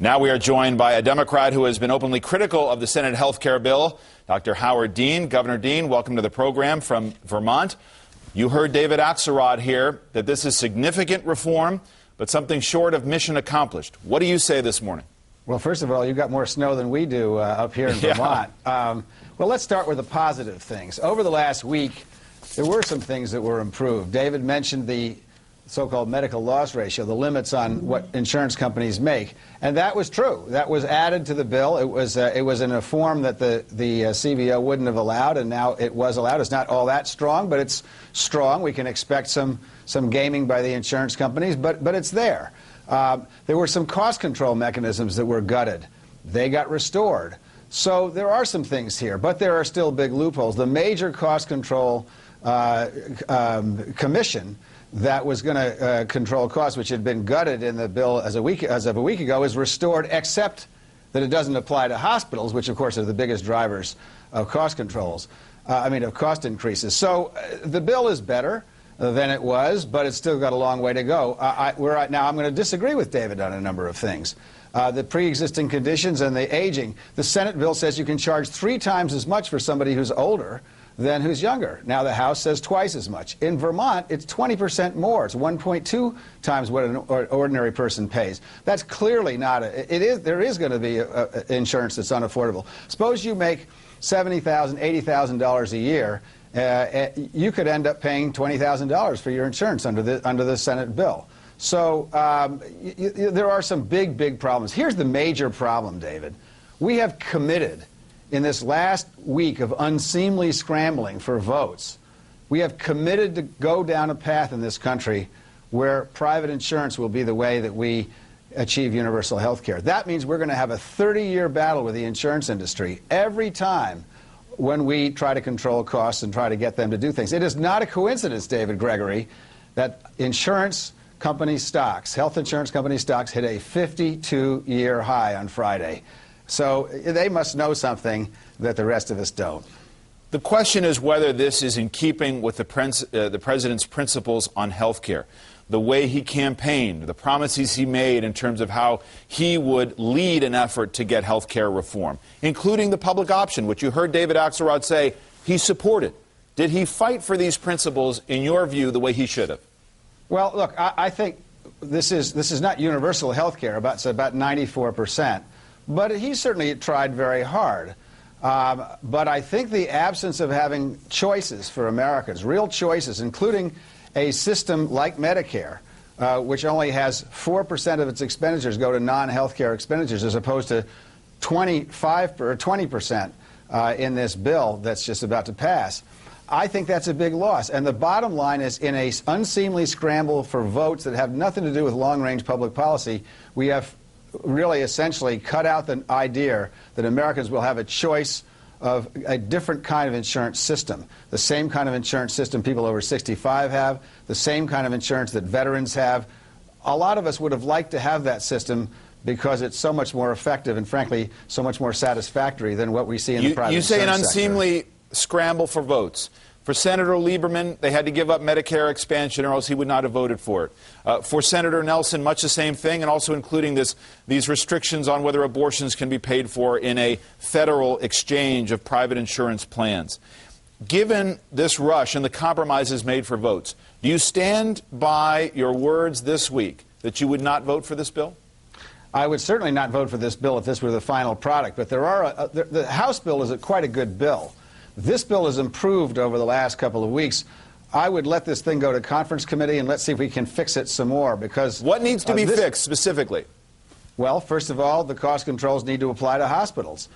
Now we are joined by a Democrat who has been openly critical of the Senate health care bill, Dr. Howard Dean. Governor Dean, welcome to the program from Vermont. You heard David Axelrod here that this is significant reform, but something short of mission accomplished. What do you say this morning? Well, first of all, you've got more snow than we do up here in Vermont. Well, let's start with the positive things. Over the last week, there were some things that were improved. David mentioned the so-called medical loss ratio, the limits on what insurance companies make. And that was true. That was added to the bill. It was in a form that the CBO wouldn't have allowed, and now it was allowed. It's not all that strong, but it's strong. We can expect some gaming by the insurance companies, but it's there. There were some cost control mechanisms that were gutted. They got restored. So there are some things here, but there are still big loopholes. The major cost control commission that was going to control costs, which had been gutted in the bill as of a week ago, is restored, except that it doesn't apply to hospitals, which of course are the biggest drivers of cost controls. Of cost increases. So the bill is better than it was, but it's still got a long way to go. Now I'm going to disagree with David on a number of things. The pre-existing conditions and the aging. The Senate bill says you can charge 3 times as much for somebody who's older than who's younger. Now the House says twice as much. In Vermont, it's 20% more. It's 1.2 times what an ordinary person pays. That's clearly not there is going to be insurance that's unaffordable. Suppose you make $70,000, $80,000 a year. You could end up paying $20,000 for your insurance under the Senate bill. So there are some big problems. Here's the major problem, David. We have committed in this last week of unseemly scrambling for votes, we have committed to go down a path in this country where private insurance will be the way that we achieve universal health care. That means we're going to have a 30-year battle with the insurance industry every time when we try to control costs and try to get them to do things. It is not a coincidence, David Gregory, that insurance company stocks, health insurance company stocks, hit a 52-year high on Friday. So they must know something that the rest of us don't. The question is whether this is in keeping with the president's principles on health care, the way he campaigned, the promises he made in terms of how he would lead an effort to get health care reform, including the public option, which you heard David Axelrod say he supported. Did he fight for these principles, in your view, the way he should have? Well, look, I think this is not universal health care. It's about 94%. But he certainly tried very hard. But I think the absence of having choices for Americans, real choices, including a system like Medicare, which only has 4% of its expenditures go to non-health care expenditures, as opposed to 20% in this bill that's just about to pass. I think that's a big loss. And the bottom line is, in an unseemly scramble for votes that have nothing to do with long-range public policy, we have really essentially cut out the idea that Americans will have a choice of a different kind of insurance system, the same kind of insurance system people over 65 have, the same kind of insurance that veterans have. A lot of us would have liked to have that system because it's so much more effective and, frankly, so much more satisfactory than what we see in the private insurance sector. You say an unseemly scramble for votes. For Senator Lieberman, they had to give up Medicare expansion or else he would not have voted for it. For Senator Nelson, much the same thing, and also including these restrictions on whether abortions can be paid for in a federal exchange of private insurance plans. Given this rush and the compromises made for votes, do you stand by your words this week that you would not vote for this bill? I would certainly not vote for this bill if this were the final product, but the House bill is quite a good bill. This bill has improved over the last couple of weeks. I would let this thing go to conference committee and let's see if we can fix it some more, because what needs to be fixed specifically? Well, first of all, the cost controls need to apply to hospitals.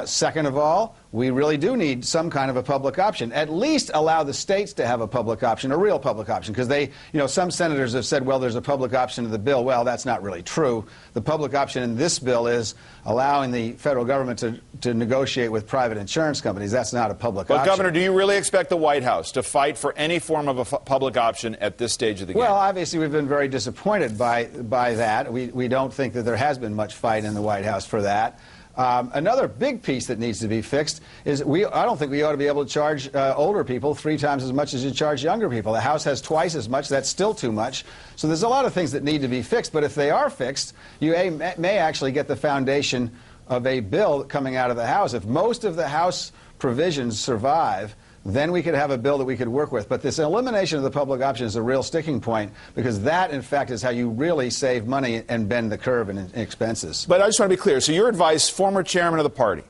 Second of all, we really do need some kind of a public option. At least allow the states to have a public option, a real public option, because some senators have said, well, there's a public option in the bill. Well, that's not really true. The public option in this bill is allowing the federal government to negotiate with private insurance companies. That's not a public option. But, Governor, do you really expect the White House to fight for any form of a public option at this stage of the game? Well, obviously, we've been very disappointed by that. We don't think that there has been much fight in the White House for that. Another big piece that needs to be fixed is I don't think we ought to be able to charge older people 3 times as much as you charge younger people. The House has twice as much. That's still too much. So there's a lot of things that need to be fixed. But if they are fixed, you may actually get the foundation of a bill coming out of the House. If most of the House provisions survive, then we could have a bill that we could work with. But this elimination of the public option is a real sticking point, because that, in fact, is how you really save money and bend the curve in expenses. But I just want to be clear. So your advice, former chairman of the party,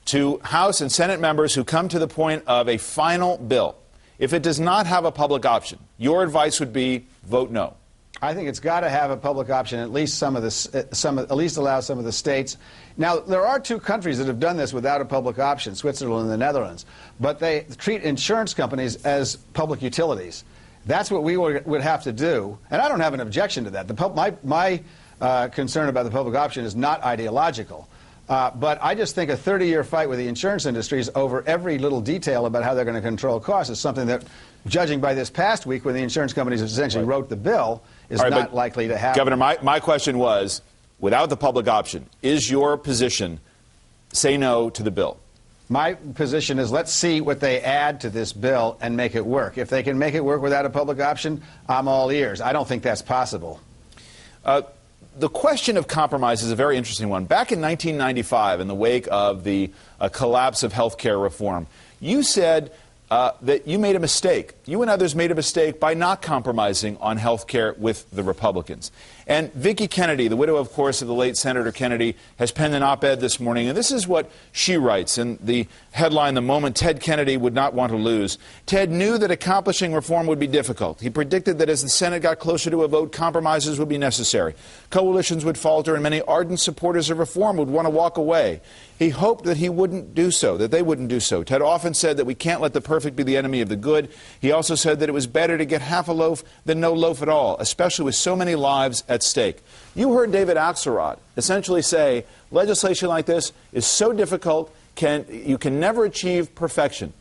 to House and Senate members who come to the point of a final bill, if it does not have a public option, your advice would be vote no. I think it's got to have a public option, at least at least allow some of the states. Now, there are 2 countries that have done this without a public option, Switzerland and the Netherlands, but they treat insurance companies as public utilities. That's what we would have to do, and I don't have an objection to that. My concern about the public option is not ideological, but I just think a 30-year fight with the insurance industries over every little detail about how they're going to control costs is something that, judging by this past week when the insurance companies essentially wrote the bill, is not likely to happen. Governor, my question was, without the public option, is your position say no to the bill? My position is let's see what they add to this bill and make it work. If they can make it work without a public option, I'm all ears. I don't think that's possible. The question of compromise is a very interesting one. Back in 1995, in the wake of the collapse of health care reform, you said that you made a mistake. You and others made a mistake by not compromising on health care with the Republicans. And Vicki Kennedy, the widow, of course, of the late Senator Kennedy, has penned an op-ed this morning, and this is what she writes in the headline, "The Moment Ted Kennedy Would Not Want to Lose." Ted knew that accomplishing reform would be difficult. He predicted that as the Senate got closer to a vote, compromises would be necessary. Coalitions would falter, and many ardent supporters of reform would want to walk away. He hoped that he wouldn't do so, that they wouldn't do so. Ted often said that we can't let the perfect be the enemy of the good. He also said that it was better to get half a loaf than no loaf at all, especially with so many lives at stake. You heard David Axelrod essentially say legislation like this is so difficult, you can never achieve perfection.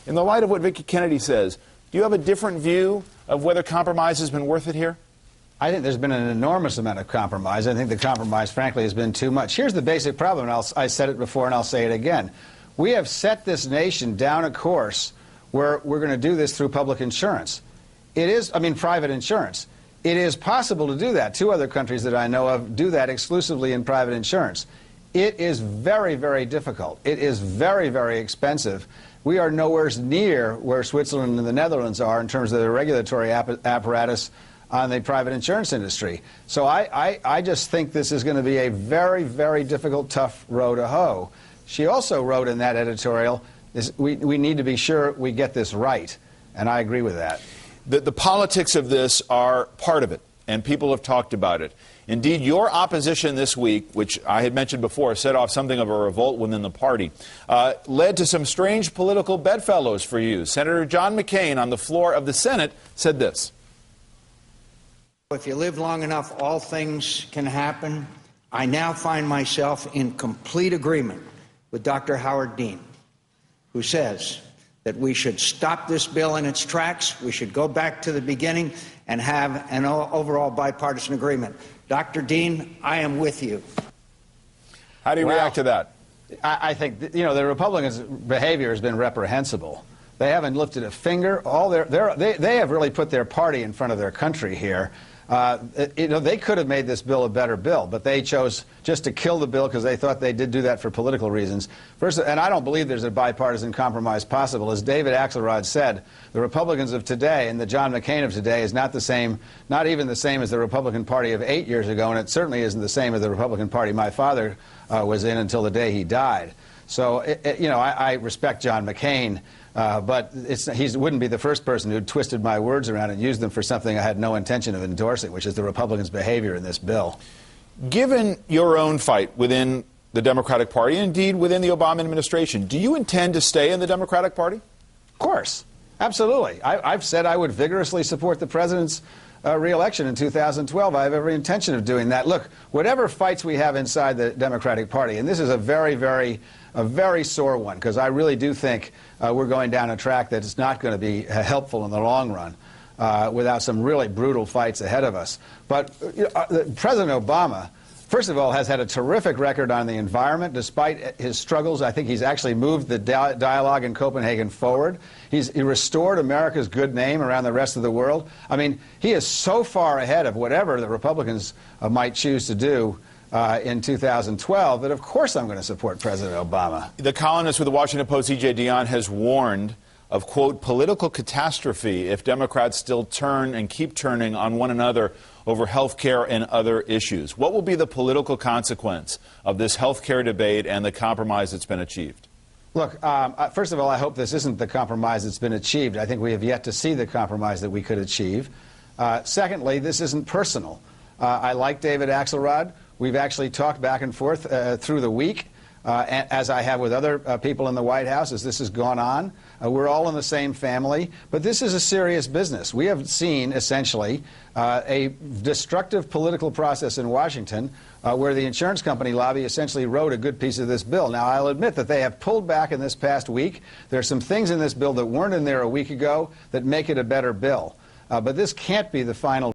In the light of what Vicki Kennedy says, do you have a different view of whether compromise has been worth it here? I think there's been an enormous amount of compromise. I think the compromise, frankly, has been too much. Here's the basic problem, and I said it before and I'll say it again. We have set this nation down a course where we're going to do this through public insurance. Private insurance. It is possible to do that. 2 other countries that I know of do that exclusively in private insurance. It is very, very difficult. It is very, very expensive. We are nowhere near where Switzerland and the Netherlands are in terms of the regulatory apparatus on the private insurance industry. So I just think this is going to be a very, very difficult, tough row to hoe. She also wrote in that editorial, we need to be sure we get this right, and I agree with that. The politics of this are part of it, and people have talked about it. Indeed, your opposition this week, which I had mentioned before, set off something of a revolt within the party, led to some strange political bedfellows for you. Senator John McCain, on the floor of the Senate, said this. If you live long enough, all things can happen. I now find myself in complete agreement with Dr. Howard Dean, who says that we should stop this bill in its tracks. We should go back to the beginning and have an overall bipartisan agreement. Dr. Dean, I am with you. How do you react to that? I think, the Republicans' behavior has been reprehensible. They haven't lifted a finger. They have really put their party in front of their country here. They could have made this bill a better bill, but they chose just to kill the bill because they thought they did do that for political reasons. First, and I don't believe there's a bipartisan compromise possible. As David Axelrod said, the Republicans of today and the John McCain of today is not the same, not even the same as the Republican Party of 8 years ago, and it certainly isn't the same as the Republican Party my father was in until the day he died. So, I respect John McCain. But he wouldn't be the first person who twisted my words around and used them for something I had no intention of endorsing, which is the Republicans' behavior in this bill. Given your own fight within the Democratic Party, and indeed within the Obama administration, do you intend to stay in the Democratic Party? Of course. Absolutely. I've said I would vigorously support the president's re-election in 2012. I have every intention of doing that. Look, whatever fights we have inside the Democratic Party, and this is a very sore one, because I really do think we're going down a track that is not going to be helpful in the long run without some really brutal fights ahead of us. But President Obama first of all, has had a terrific record on the environment. Despite his struggles, I think he's actually moved the dialogue in Copenhagen forward. He restored America's good name around the rest of the world. I mean, he is so far ahead of whatever the Republicans might choose to do in 2012 that, of course, I'm going to support President Obama. The columnist with the Washington Post, E.J. Dionne, has warned of, quote, political catastrophe if Democrats still turn and keep turning on one another over health care and other issues. What will be the political consequence of this health care debate and the compromise that's been achieved? Look, first of all, I hope this isn't the compromise that's been achieved. I think we have yet to see the compromise that we could achieve. Secondly, this isn't personal. I like David Axelrod. We've actually talked back and forth through the week, as I have with other people in the White House as this has gone on. We're all in the same family, but this is a serious business. We have seen, essentially, a destructive political process in Washington where the insurance company lobby essentially wrote a good piece of this bill. Now, I'll admit that they have pulled back in this past week. There are some things in this bill that weren't in there a week ago that make it a better bill. But this can't be the final